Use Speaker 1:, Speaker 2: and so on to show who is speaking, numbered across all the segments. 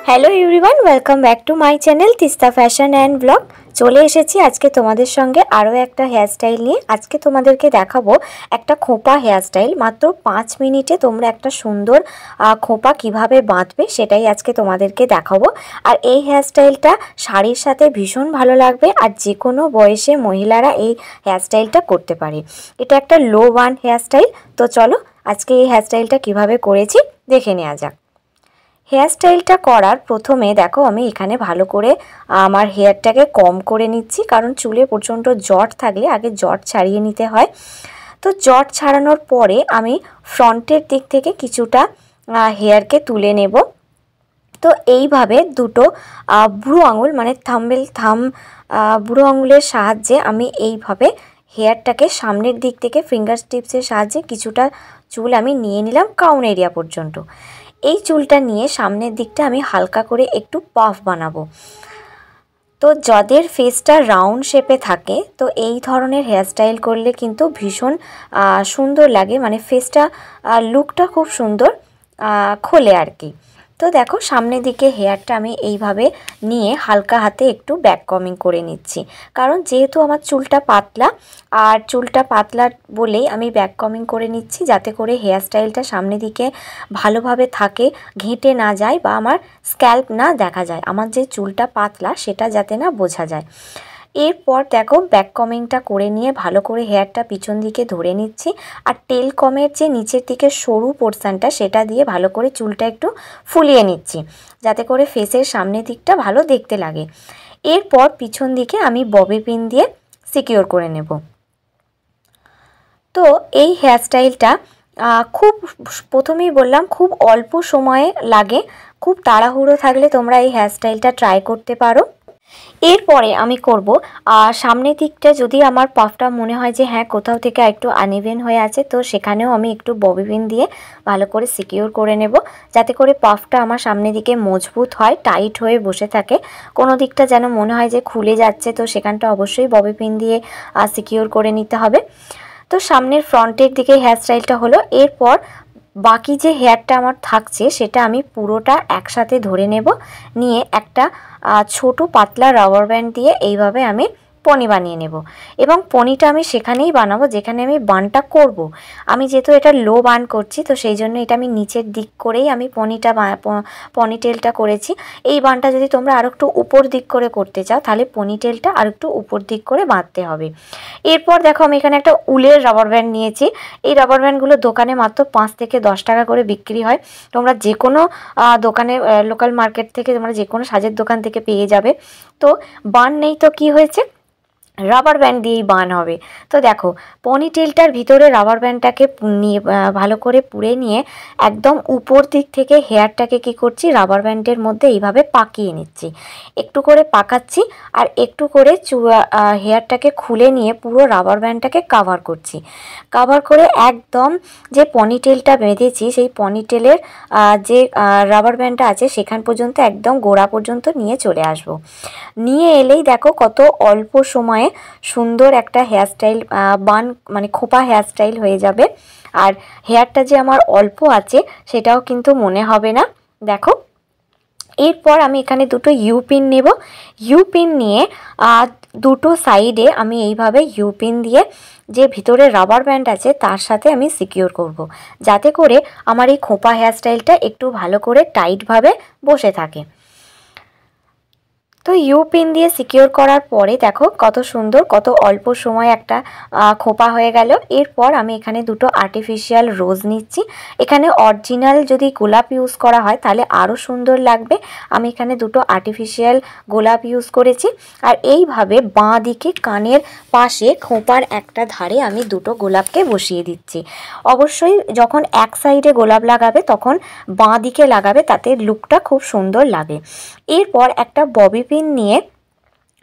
Speaker 1: Hello everyone, welcome back to my channel Teesta fashion and blog. চলে এসেছি আজকে তোমাদের সঙ্গে আরও একটা হেয়ারস্টাইল নিয়ে। আজকে তোমাদেরকে দেখাবো একটা খোঁপা হেয়ারস্টাইল। মাত্র 5 মিনিটে তোমরা একটা সুন্দর খোঁপা কিভাবে বাঁধবে সেটাই আজকে তোমাদেরকে দেখাবো। আর এই হেয়ারস্টাইলটা শাড়ির সাথে ভীষণ ভালো লাগবে, আর যে কোনো বয়সে মহিলারা এই হেয়ারস্টাইলটা করতে পারে। এটা একটা লো বান হেয়ারস্টাইল। তো চলো আজকে এই হেয়ারস্টাইলটা কিভাবে করেছি দেখে নেওয়া যাক। হেয়ারস্টাইলটা করার প্রথমে দেখো আমি এখানে ভালো করে আমার হেয়ারটাকে কম করে নিচ্ছি, কারণ চুলে প্রচণ্ড জট থাকলে আগে জট ছাড়িয়ে নিতে হয়। তো জট ছাড়ানোর পরে আমি ফ্রন্টের দিক থেকে কিছুটা হেয়ারকে তুলে নেব। তো এইভাবে দুটো বুড়ো আঙুল মানে বুড়ো আঙুলের সাহায্যে আমি এইভাবে হেয়ারটাকে সামনের দিক থেকে ফিঙ্গার টিপসের সাহায্যে কিছুটা চুল আমি নিয়ে নিলাম ক্রাউন এরিয়া পর্যন্ত। এই চুলটা নিয়ে সামনের দিকটা আমি হালকা করে একটু পাফ বানাবো। তো যাদের ফেসটা রাউন্ড শেপে থাকে তো এই ধরনের হেয়ারস্টাইল করলে কিন্তু ভীষণ সুন্দর লাগে, মানে ফেসটা লুকটা খুব সুন্দর খোলে আর কি। তো দেখো সামনের দিকে হেয়ারটা আমি এইভাবে নিয়ে হালকা হাতে একটু ব্যাক কমিং করে নিচ্ছি, কারণ যেহেতু আমার চুলটা পাতলা, আর চুলটা পাতলা বলেই আমি ব্যাক কমিং করে নিচ্ছি, যাতে করে হেয়ারস্টাইলটা সামনের দিকে ভালোভাবে থাকে, ঘেঁটে না যায় বা আমার স্ক্যাল্প না দেখা যায়, আমার যে চুলটা পাতলা সেটা যাতে না বোঝা যায়। এরপর দেখো ব্যাক কমিংটা করে নিয়ে ভালো করে হেয়ারটা পিছন দিকে ধরে নিচ্ছি, আর টেল কমের যে নিচের দিকে সরু পোর্শনটা সেটা দিয়ে ভালো করে চুলটা একটু ফুলিয়ে নিচ্ছি, যাতে করে ফেসের সামনের দিকটা ভালো দেখতে লাগে। এরপর পিছন দিকে আমি ববি পিন দিয়ে সিকিউর করে নেব। তো এই হেয়ারস্টাইলটা খুব প্রথমেই বললাম খুব অল্প সময়ে লাগে, খুব তাড়াহুড়ো থাকলে তোমরা এই হেয়ারস্টাইলটা ট্রাই করতে পারো। এরপরে আমি করব সামনের দিকটা যদি আমার পাফটা মনে হয় যে হ্যাঁ কোথাও থেকে একটু আনইভেন হয়ে আছে, তো সেখানেও আমি একটু ববি পিন দিয়ে ভালো করে সিকিউর করে নেব, যাতে করে পাফটা আমার সামনের দিকে মজবুত হয়, টাইট হয়ে বসে থাকে। কোনো দিকটা যেন মনে হয় যে খুলে যাচ্ছে, তো সেখানটা অবশ্যই ববি পিন দিয়ে সিকিউর করে নিতে হবে। তো সামনের ফ্রন্টের দিকে হেয়ারস্টাইলটা হলো। এরপর বাকি যে হেয়ারটা আমার থাকছে সেটা আমি পুরোটা একসাথে ধরে নেব, নিয়ে একটা ছোট পাতলা রাবার ব্যান্ড দিয়ে এইভাবে আমি পনি বানিয়ে নেব। এবং পনিটা আমি সেখানেই বানাবো যেখানে আমি বানটা করব। আমি যেহেতু এটা লো বান করছি, তো সেই জন্য এটা আমি নিচের দিক করেই আমি পনিটেলটা করেছি। এই বানটা যদি তোমরা আরও একটু উপর দিক করে করতে চাও তাহলে পনিটেলটা আর একটু উপর দিক করে বাঁধতে হবে। এরপর দেখো আমি এখানে একটা উলের রাবার ব্যান্ড নিয়েছি। এই রাবার ব্যান্ডগুলো দোকানে মাত্র 5 থেকে 10 টাকা করে বিক্রি হয়। তোমরা যে কোনো দোকানে লোকাল মার্কেট থেকে তোমরা যে কোনো সাজের দোকান থেকে পেয়ে যাবে। তো বান নেই তো কি হয়েছে, রাবার ব্যান্ড দিয়েই বান হবে। তো দেখো পনিটেলটার ভিতরে রাবার ব্যান্ডটাকে নিয়ে ভালো করে পুড়ে নিয়ে একদম উপর দিক থেকে হেয়ারটাকে কি করছি রাবার ব্যান্ডের মধ্যে এইভাবে পাকিয়ে নিচ্ছি, একটু করে পাকাচ্ছি, আর একটু করে হেয়ারটাকে খুলে নিয়ে পুরো রাবার ব্যান্ডটাকে কাভার করছি। কাভার করে একদম যে পনিটেলটা বেঁধেছি সেই পনিটেলের যে রাবার ব্যান্ডটা আছে সেখান পর্যন্ত একদম গোড়া পর্যন্ত নিয়ে চলে আসব। নিয়ে এলেই দেখো কত অল্প সময়ে সুন্দর একটা হেয়ারস্টাইল বান মানে খোপা হেয়ারস্টাইল হয়ে যাবে। আর হেয়ারটা যে আমার অল্প আছে সেটাও কিন্তু মনে হবে না। দেখো এরপর আমি এখানে দুটো ইউপিন নেব। ইউপিন নিয়ে দুটো সাইডে আমি এইভাবে ইউপিন দিয়ে যে ভিতরে রাবার ব্যান্ড আছে তার সাথে আমি সিকিউর করব, যাতে করে আমার এই খোপা হেয়ারস্টাইলটা একটু ভালো করে টাইটভাবে বসে থাকে। তো ইউপিন দিয়ে সিকিউর করার পরে দেখো কত সুন্দর, কত অল্প সময় একটা খোপা হয়ে গেল। এরপর আমি এখানে দুটো আর্টিফিশিয়াল রোজ নিচ্ছি। এখানে অরিজিনাল যদি গোলাপ ইউজ করা হয় তাহলে আরও সুন্দর লাগবে। আমি এখানে দুটো আর্টিফিশিয়াল গোলাপ ইউজ করেছি। আর এইভাবে বাঁ দিকে কানের পাশে খোপার একটা ধারে আমি দুটো গোলাপকে বসিয়ে দিচ্ছি। অবশ্যই যখন এক সাইডে গোলাপ লাগাবে তখন বাঁ দিকে লাগাবে, তাতে লুকটা খুব সুন্দর লাগে। এরপর একটা ববি পিন নিয়ে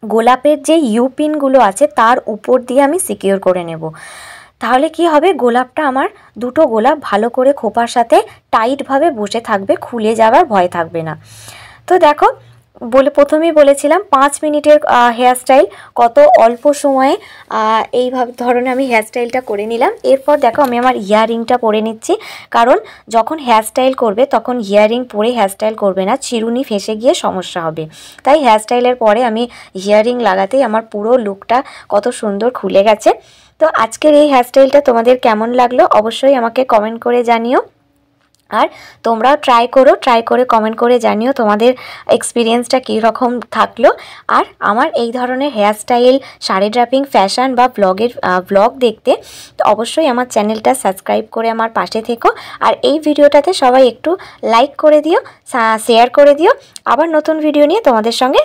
Speaker 1: গোলাপের যে ইউ পিনগুলো আছে তার উপর দিয়ে আমি সিকিউর করে নেব। তাহলে কি হবে, গোলাপটা আমার দুটো গোলাপ ভালো করে খোপার সাথে টাইটভাবে বসে থাকবে, খুলে যাওয়ার ভয় থাকবে না। তো দেখো বলে প্রথমেই বলেছিলাম 5 মিনিটের হেয়ার স্টাইল, কত অল্প সময়ে এইভাবে ধরনের আমি হেয়ার স্টাইলটা করে নিলাম। এরপর দেখো আমি আমার ইয়াররিংটা পরে নিচ্ছি, কারণ যখন হেয়ার স্টাইল করবে তখন ইয়াররিং পরে হেয়ার স্টাইল করবে না, চিরুনি ফেঁসে গিয়ে সমস্যা হবে। তাই হেয়ার স্টাইলের পরে আমি ইয়াররিং লাগাতেই আমার পুরো লুকটা কত সুন্দর খুলে গেছে। তো আজকের এই হেয়ার স্টাইলটা তোমাদের কেমন লাগলো অবশ্যই আমাকে কমেন্ট করে জানিও, আর তোমরাও ট্রাই করে কমেন্ট করে জানিও তোমাদের এক্সপিরিয়েন্সটা কীরকম থাকলো। আর আমার এই ধরনের hair style, sari draping, fashion বা ব্লগ দেখতে তো অবশ্যই আমার চ্যানেলটা সাবস্ক্রাইব করে আমার পাশে থেকো। আর এই ভিডিওটাতে সবাই একটু লাইক করে দিও, শেয়ার করে দিও। আবার নতুন ভিডিও নিয়ে তোমাদের সঙ্গে